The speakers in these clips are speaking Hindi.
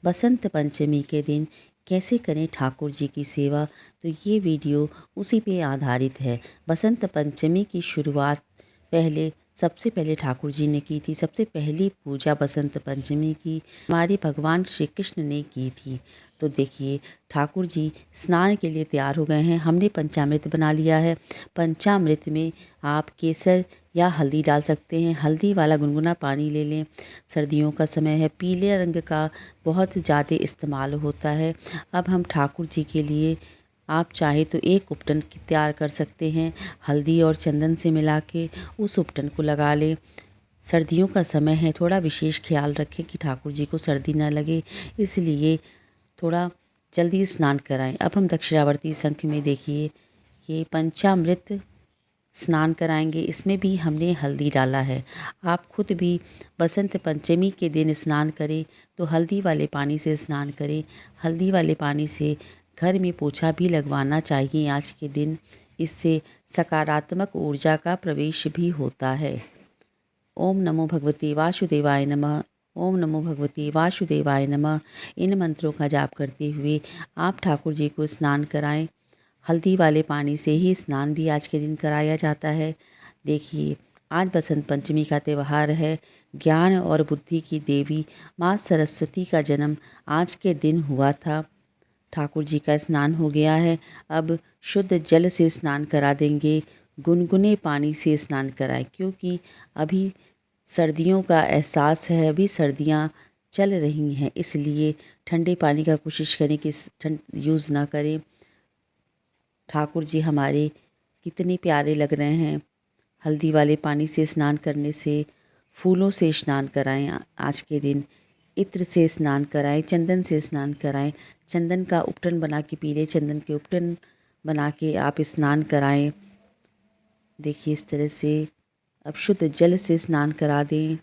बसंत पंचमी के दिन कैसे करें ठाकुर जी की सेवा, तो ये वीडियो उसी पे आधारित है। बसंत पंचमी की शुरुआत सबसे पहले ठाकुर जी ने की थी। सबसे पहली पूजा बसंत पंचमी की हमारे भगवान श्री कृष्ण ने की थी। तो देखिए, ठाकुर जी स्नान के लिए तैयार हो गए हैं। हमने पंचामृत बना लिया है। पंचामृत में आप केसर या हल्दी डाल सकते हैं। हल्दी वाला गुनगुना पानी ले लें। सर्दियों का समय है, पीले रंग का बहुत ज़्यादा इस्तेमाल होता है। अब हम ठाकुर जी के लिए आप चाहे तो एक उपटन तैयार कर सकते हैं। हल्दी और चंदन से मिला के उस उपटन को लगा लें। सर्दियों का समय है, थोड़ा विशेष ख्याल रखें कि ठाकुर जी को सर्दी ना लगे, इसलिए थोड़ा जल्दी स्नान कराएं। अब हम दक्षिणावर्ती शंख में देखिए, ये पंचामृत स्नान कराएंगे। इसमें भी हमने हल्दी डाला है। आप खुद भी बसंत पंचमी के दिन स्नान करें तो हल्दी वाले पानी से स्नान करें। हल्दी वाले पानी से घर में पोछा भी लगवाना चाहिए आज के दिन। इससे सकारात्मक ऊर्जा का प्रवेश भी होता है। ओम नमो भगवते वासुदेवाय नमः। ओम नमो भगवते वासुदेवाय नमः। इन मंत्रों का जाप करते हुए आप ठाकुर जी को स्नान कराएं। हल्दी वाले पानी से ही स्नान भी आज के दिन कराया जाता है। देखिए, आज बसंत पंचमी का त्यौहार है। ज्ञान और बुद्धि की देवी माँ सरस्वती का जन्म आज के दिन हुआ था। ठाकुर जी का स्नान हो गया है। अब शुद्ध जल से स्नान करा देंगे। गुनगुने पानी से स्नान कराएं, क्योंकि अभी सर्दियों का एहसास है। अभी सर्दियाँ चल रही हैं, इसलिए ठंडे पानी का कोशिश करें कि ठंड यूज़ ना करें। ठाकुर जी हमारे कितने प्यारे लग रहे हैं। हल्दी वाले पानी से स्नान करने से, फूलों से स्नान कराएं आज के दिन, इत्र से स्नान कराएं, चंदन से स्नान कराएं। चंदन का उपटन बना के, पीले चंदन के उपटन बना के आप स्नान कराएं। देखिए, इस तरह से अब शुद्ध जल से स्नान करा दें।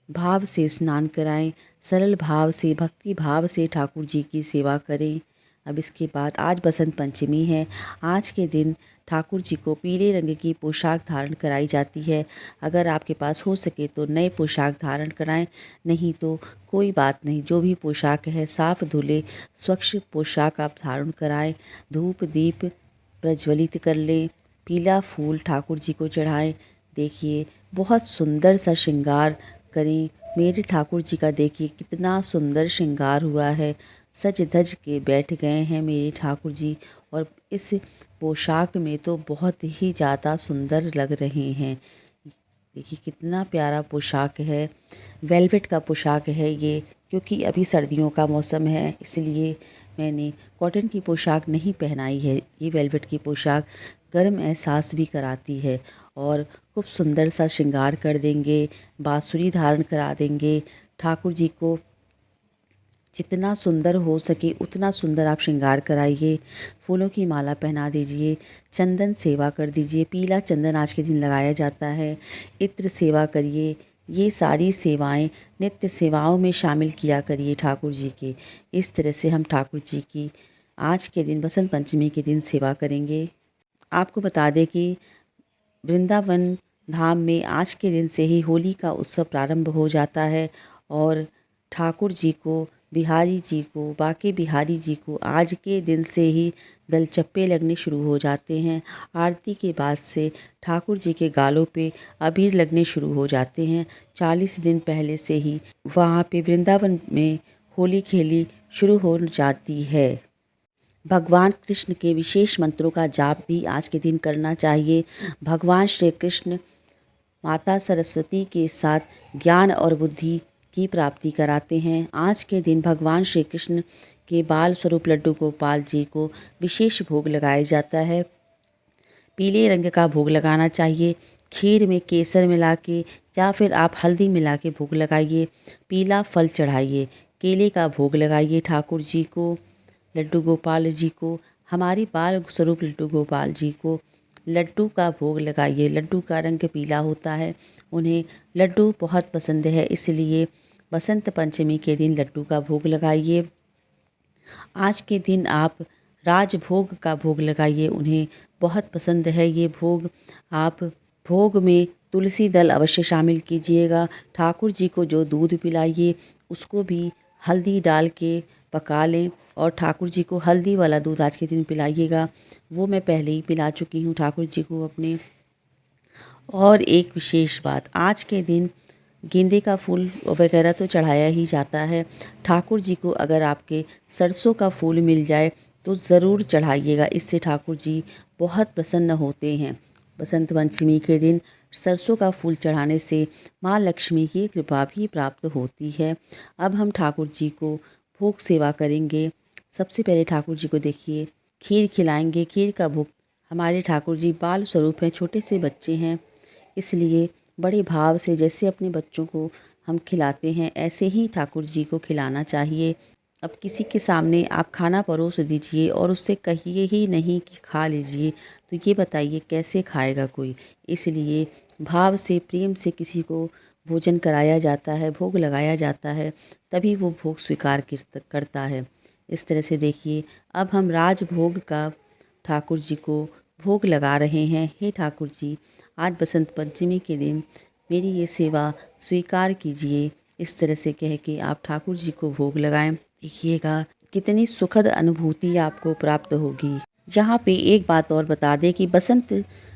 भाव से स्नान कराएं। सरल भाव से, भक्ति भाव से ठाकुर जी की सेवा करें। अब इसके बाद आज बसंत पंचमी है। आज के दिन ठाकुर जी को पीले रंग की पोशाक धारण कराई जाती है। अगर आपके पास हो सके तो नए पोशाक धारण कराएं, नहीं तो कोई बात नहीं, जो भी पोशाक है साफ धुले स्वच्छ पोशाक आप धारण कराएं। धूप दीप प्रज्वलित कर लें। पीला फूल ठाकुर जी को चढ़ाएं। देखिए, बहुत सुंदर सा श्रृंगार करें। मेरे ठाकुर जी का देखिए कितना सुंदर श्रृंगार हुआ है। सज धज के बैठ गए हैं मेरे ठाकुर जी, और इस पोशाक में तो बहुत ही ज़्यादा सुंदर लग रहे हैं। देखिए कितना प्यारा पोशाक है। वेलवेट का पोशाक है ये, क्योंकि अभी सर्दियों का मौसम है, इसलिए मैंने कॉटन की पोशाक नहीं पहनाई है। ये वेलवेट की पोशाक गर्म एहसास भी कराती है और खूब सुंदर सा श्रृंगार कर देंगे। बांसुरी धारण करा देंगे। ठाकुर जी को जितना सुंदर हो सके उतना सुंदर आप श्रृंगार कराइए। फूलों की माला पहना दीजिए। चंदन सेवा कर दीजिए। पीला चंदन आज के दिन लगाया जाता है। इत्र सेवा करिए। ये सारी सेवाएं नित्य सेवाओं में शामिल किया करिए ठाकुर जी के। इस तरह से हम ठाकुर जी की आज के दिन, बसंत पंचमी के दिन सेवा करेंगे। आपको बता दें कि वृंदावन धाम में आज के दिन से ही होली का उत्सव प्रारंभ हो जाता है, और ठाकुर जी को, बिहारी जी को, बाके बिहारी जी को आज के दिन से ही गलचप्पे लगने शुरू हो जाते हैं। आरती के बाद से ठाकुर जी के गालों पे अबीर लगने शुरू हो जाते हैं। 40 दिन पहले से ही वहाँ पे वृंदावन में होली खेली शुरू हो जाती है। भगवान कृष्ण के विशेष मंत्रों का जाप भी आज के दिन करना चाहिए। भगवान श्री कृष्ण माता सरस्वती के साथ ज्ञान और बुद्धि की प्राप्ति कराते हैं। आज के दिन भगवान श्री कृष्ण के बाल स्वरूप लड्डू गोपाल जी को विशेष भोग लगाया जाता है। पीले रंग का भोग लगाना चाहिए। खीर में केसर मिला के या फिर आप हल्दी मिला के भोग लगाइए। पीला फल चढ़ाइए। केले का भोग लगाइए ठाकुर जी को, लड्डू गोपाल जी को। हमारी बाल स्वरूप लड्डू गोपाल जी को लड्डू का भोग लगाइए। लड्डू का रंग पीला होता है, उन्हें लड्डू बहुत पसंद है, इसलिए बसंत पंचमी के दिन लड्डू का भोग लगाइए। आज के दिन आप राजभोग का भोग लगाइए, उन्हें बहुत पसंद है ये भोग। आप भोग में तुलसी दल अवश्य शामिल कीजिएगा। ठाकुर जी को जो दूध पिलाइए उसको भी हल्दी डाल के पका लें और ठाकुर जी को हल्दी वाला दूध आज के दिन पिलाइएगा। वो मैं पहले ही पिला चुकी हूँ ठाकुर जी को अपने। और एक विशेष बात, आज के दिन गेंदे का फूल वगैरह तो चढ़ाया ही जाता है। ठाकुर जी को अगर आपके सरसों का फूल मिल जाए तो ज़रूर चढ़ाइएगा, इससे ठाकुर जी बहुत प्रसन्न होते हैं। बसंत पंचमी के दिन सरसों का फूल चढ़ाने से माँ लक्ष्मी की कृपा भी प्राप्त होती है। अब हम ठाकुर जी को भोग सेवा करेंगे। सबसे पहले ठाकुर जी को देखिए खीर खिलाएंगे। खीर का भोग, हमारे ठाकुर जी बाल स्वरूप हैं, छोटे से बच्चे हैं, इसलिए बड़े भाव से जैसे अपने बच्चों को हम खिलाते हैं ऐसे ही ठाकुर जी को खिलाना चाहिए। अब किसी के सामने आप खाना परोस दीजिए और उससे कहिए ही नहीं कि खा लीजिए, तो ये बताइए कैसे खाएगा कोई। इसलिए भाव से, प्रेम से किसी को भोजन कराया जाता है, भोग लगाया जाता है, तभी वो भोग स्वीकार करता है। इस तरह से देखिए अब हम राजभोग का ठाकुर जी को भोग लगा रहे हैं। हे ठाकुर जी, आज बसंत पंचमी के दिन मेरी ये सेवा स्वीकार कीजिए। इस तरह से कह के आप ठाकुर जी को भोग लगाएं। देखिएगा कितनी सुखद अनुभूति आपको प्राप्त होगी। यहाँ पे एक बात और बता दें कि बसंत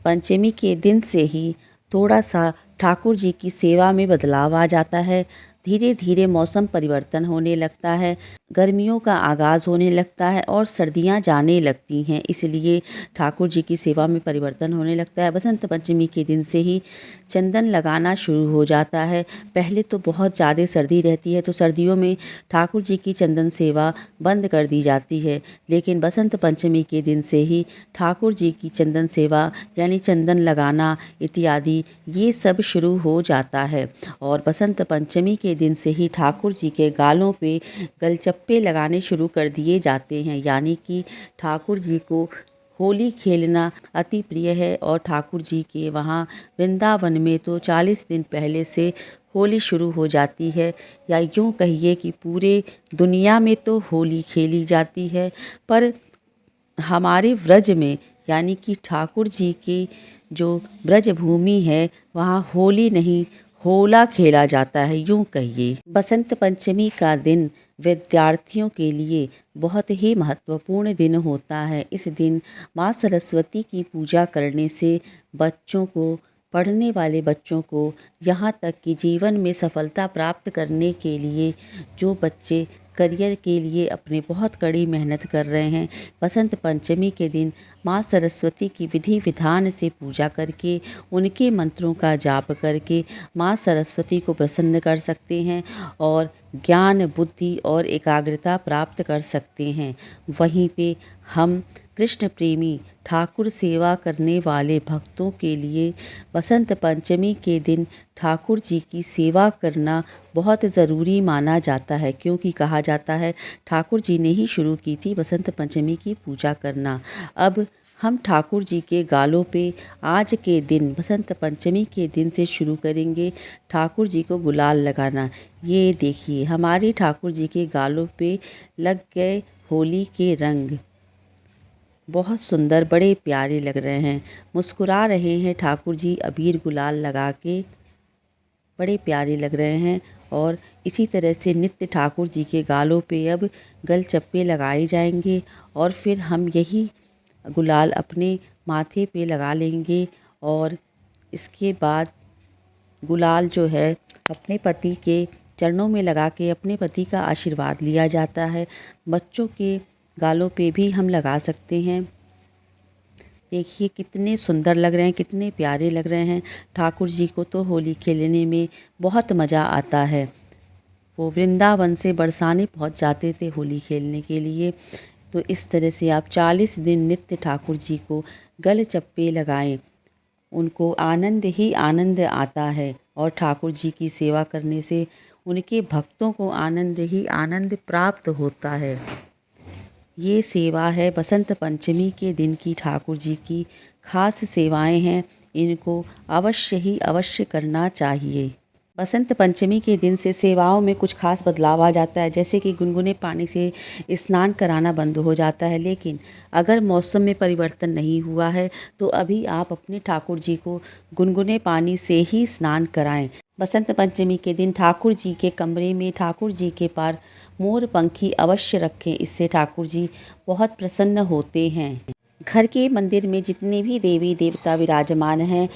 पंचमी के दिन से ही थोड़ा सा ठाकुर जी की सेवा में बदलाव आ जाता है। धीरे धीरे मौसम परिवर्तन होने लगता है, गर्मियों का आगाज़ होने लगता है और सर्दियां जाने लगती हैं, इसलिए ठाकुर जी की सेवा में परिवर्तन होने लगता है। बसंत पंचमी के दिन से ही चंदन लगाना शुरू हो जाता है। पहले तो बहुत ज़्यादा सर्दी रहती है तो सर्दियों में ठाकुर जी की चंदन सेवा बंद कर दी जाती है, लेकिन बसंत पंचमी के दिन से ही ठाकुर जी की चंदन सेवा यानी चंदन लगाना इत्यादि ये सब शुरू हो जाता है। और बसंत पंचमी के दिन से ही ठाकुर जी के गालों पे गलचप्पे लगाने शुरू कर दिए जाते हैं, यानी कि ठाकुर जी को होली खेलना अति प्रिय है। और ठाकुर जी के वहाँ वृंदावन में तो 40 दिन पहले से होली शुरू हो जाती है, या यूँ कहिए कि पूरे दुनिया में तो होली खेली जाती है, पर हमारे व्रज में यानी कि ठाकुर जी की जो ब्रज भूमि है वहाँ होली नहीं होला खेला जाता है, यूँ कहिए। बसंत पंचमी का दिन विद्यार्थियों के लिए बहुत ही महत्वपूर्ण दिन होता है। इस दिन माँ सरस्वती की पूजा करने से बच्चों को, पढ़ने वाले बच्चों को, यहाँ तक कि जीवन में सफलता प्राप्त करने के लिए जो बच्चे करियर के लिए अपने बहुत कड़ी मेहनत कर रहे हैं, बसंत पंचमी के दिन माँ सरस्वती की विधि विधान से पूजा करके, उनके मंत्रों का जाप करके माँ सरस्वती को प्रसन्न कर सकते हैं और ज्ञान, बुद्धि और एकाग्रता प्राप्त कर सकते हैं। वहीं पे हम कृष्ण प्रेमी ठाकुर सेवा करने वाले भक्तों के लिए बसंत पंचमी के दिन ठाकुर जी की सेवा करना बहुत ज़रूरी माना जाता है, क्योंकि कहा जाता है ठाकुर जी ने ही शुरू की थी बसंत पंचमी की पूजा करना। अब हम ठाकुर जी के गालों पे आज के दिन बसंत पंचमी के दिन से शुरू करेंगे ठाकुर जी को गुलाल लगाना। ये देखिए हमारे ठाकुर जी के गालों पे लग गए होली के रंग, बहुत सुंदर, बड़े प्यारे लग रहे हैं। मुस्कुरा रहे हैं ठाकुर जी अबीर गुलाल लगा के, बड़े प्यारे लग रहे हैं। और इसी तरह से नित्य ठाकुर जी के गालों पे अब गलचप्पे लगाए जाएंगे और फिर हम यही गुलाल अपने माथे पे लगा लेंगे। और इसके बाद गुलाल जो है अपने पति के चरणों में लगा के अपने पति का आशीर्वाद लिया जाता है। बच्चों के गालों पे भी हम लगा सकते हैं। देखिए कितने सुंदर लग रहे हैं, कितने प्यारे लग रहे हैं। ठाकुर जी को तो होली खेलने में बहुत मज़ा आता है। वो वृंदावन से बरसाने पहुंच जाते थे होली खेलने के लिए। तो इस तरह से आप 40 दिन नित्य ठाकुर जी को गल चप्पे लगाएं, उनको आनंद ही आनंद आता है। और ठाकुर जी की सेवा करने से उनके भक्तों को आनंद ही आनंद प्राप्त होता है। ये सेवा है बसंत पंचमी के दिन की ठाकुर जी की खास सेवाएं हैं, इनको अवश्य ही अवश्य करना चाहिए। बसंत पंचमी के दिन से सेवाओं में कुछ खास बदलाव आ जाता है, जैसे कि गुनगुने पानी से स्नान कराना बंद हो जाता है। लेकिन अगर मौसम में परिवर्तन नहीं हुआ है तो अभी आप अपने ठाकुर जी को गुनगुने पानी से ही स्नान कराएं। बसंत पंचमी के दिन ठाकुर जी के कमरे में ठाकुर जी के पार मोर पंखी अवश्य रखें, इससे ठाकुर जी बहुत प्रसन्न होते हैं। घर के मंदिर में जितने भी देवी देवता विराजमान हैं,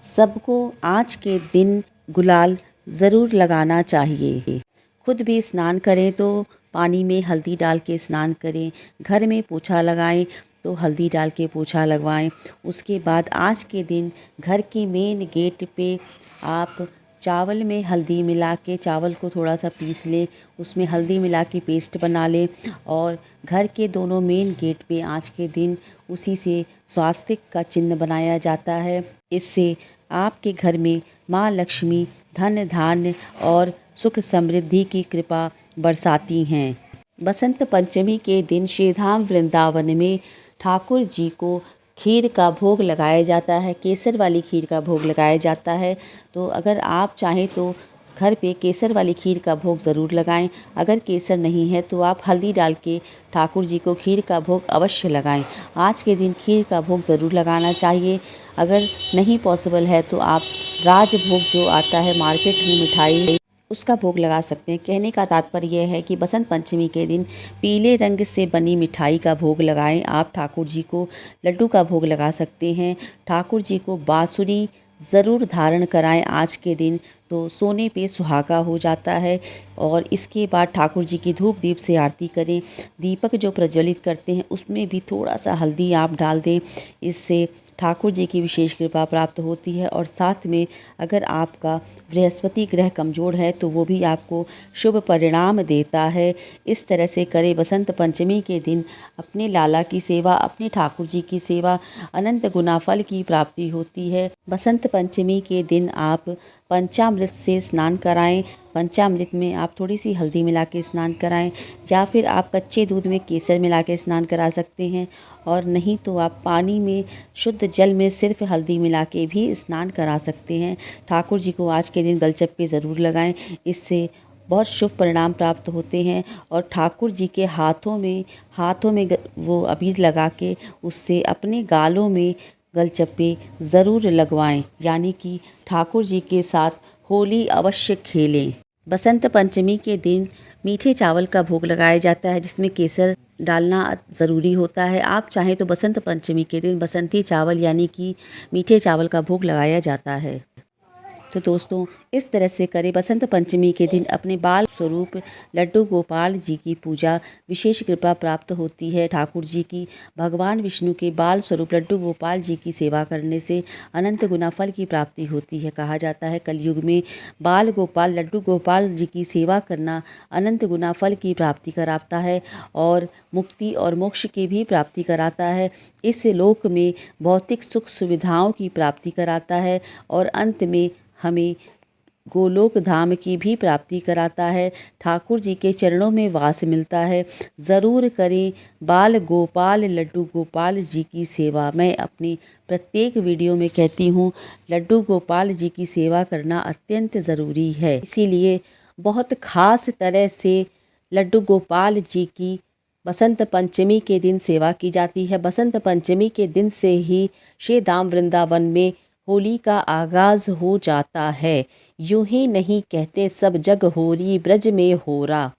सबको आज के दिन गुलाल ज़रूर लगाना चाहिए। खुद भी स्नान करें तो पानी में हल्दी डाल के स्नान करें। घर में पोछा लगाएं तो हल्दी डाल के पोछा लगवाएं। उसके बाद आज के दिन घर के मेन गेट पे आप चावल में हल्दी मिला के चावल को थोड़ा सा पीस लें, उसमें हल्दी मिला के पेस्ट बना लें और घर के दोनों मेन गेट पे आज के दिन उसी से स्वास्तिक का चिन्ह बनाया जाता है। इससे आपके घर में माँ लक्ष्मी धन धान्य और सुख समृद्धि की कृपा बरसाती हैं। बसंत पंचमी के दिन श्रीधाम वृंदावन में ठाकुर जी को खीर का भोग लगाया जाता है, केसर वाली खीर का भोग लगाया जाता है। तो अगर आप चाहें तो घर पे केसर वाली खीर का भोग ज़रूर लगाएं। अगर केसर नहीं है तो आप हल्दी डाल के ठाकुर जी को खीर का भोग अवश्य लगाएं। आज के दिन खीर का भोग ज़रूर लगाना चाहिए। अगर नहीं पॉसिबल है तो आप राजभोग जो आता है मार्केट में मिठाई, उसका भोग लगा सकते हैं। कहने का तात्पर्य यह है कि बसंत पंचमी के दिन पीले रंग से बनी मिठाई का भोग लगाएं। आप ठाकुर जी को लड्डू का भोग लगा सकते हैं। ठाकुर जी को बांसुरी ज़रूर धारण कराएं आज के दिन, तो सोने पे सुहागा हो जाता है। और इसके बाद ठाकुर जी की धूप दीप से आरती करें। दीपक जो प्रज्वलित करते हैं उसमें भी थोड़ा सा हल्दी आप डाल दें, इससे ठाकुर जी की विशेष कृपा प्राप्त होती है। और साथ में अगर आपका बृहस्पति ग्रह कमज़ोर है तो वो भी आपको शुभ परिणाम देता है। इस तरह से करें बसंत पंचमी के दिन अपने लाला की सेवा, अपने ठाकुर जी की सेवा, अनंत गुना फल की प्राप्ति होती है। बसंत पंचमी के दिन आप पंचामृत से स्नान कराएं। पंचामृत में आप थोड़ी सी हल्दी मिला के स्नान कराएं, या फिर आप कच्चे दूध में केसर मिला के स्नान करा सकते हैं। और नहीं तो आप पानी में शुद्ध जल में सिर्फ हल्दी मिला के भी स्नान करा सकते हैं। ठाकुर जी को आज के दिन गलचप्पे ज़रूर लगाएं, इससे बहुत शुभ परिणाम प्राप्त होते हैं। और ठाकुर जी के हाथों में वो अबीर लगा के उससे अपने गालों में गलचप्पे ज़रूर लगवाएं, यानी कि ठाकुर जी के साथ होली अवश्य खेलें। बसंत पंचमी के दिन मीठे चावल का भोग लगाया जाता है, जिसमें केसर डालना ज़रूरी होता है। आप चाहें तो बसंत पंचमी के दिन बसंती चावल यानी कि मीठे चावल का भोग लगाया जाता है। तो दोस्तों, इस तरह से करें बसंत पंचमी के दिन अपने बाल स्वरूप लड्डू गोपाल जी की पूजा, विशेष कृपा प्राप्त होती है। ठाकुर जी की भगवान विष्णु के बाल स्वरूप लड्डू गोपाल जी की सेवा करने से अनंत गुना फल की प्राप्ति होती है। कहा जाता है कलयुग में बाल गोपाल लड्डू गोपाल जी की सेवा करना अनंत गुना फल की प्राप्ति कराता है और मुक्ति और मोक्ष की भी प्राप्ति कराता है। इस लोक में भौतिक सुख सुविधाओं की प्राप्ति कराता है और अंत में हमें गोलोक धाम की भी प्राप्ति कराता है। ठाकुर जी के चरणों में वास मिलता है। ज़रूर करें बाल गोपाल लड्डू गोपाल जी की सेवा। मैं अपनी प्रत्येक वीडियो में कहती हूँ, लड्डू गोपाल जी की सेवा करना अत्यंत ज़रूरी है। इसीलिए बहुत ख़ास तरह से लड्डू गोपाल जी की बसंत पंचमी के दिन सेवा की जाती है। बसंत पंचमी के दिन से ही श्री धाम वृंदावन में होली का आगाज़ हो जाता है। यूं ही नहीं कहते सब जग होरी ब्रज में होरा।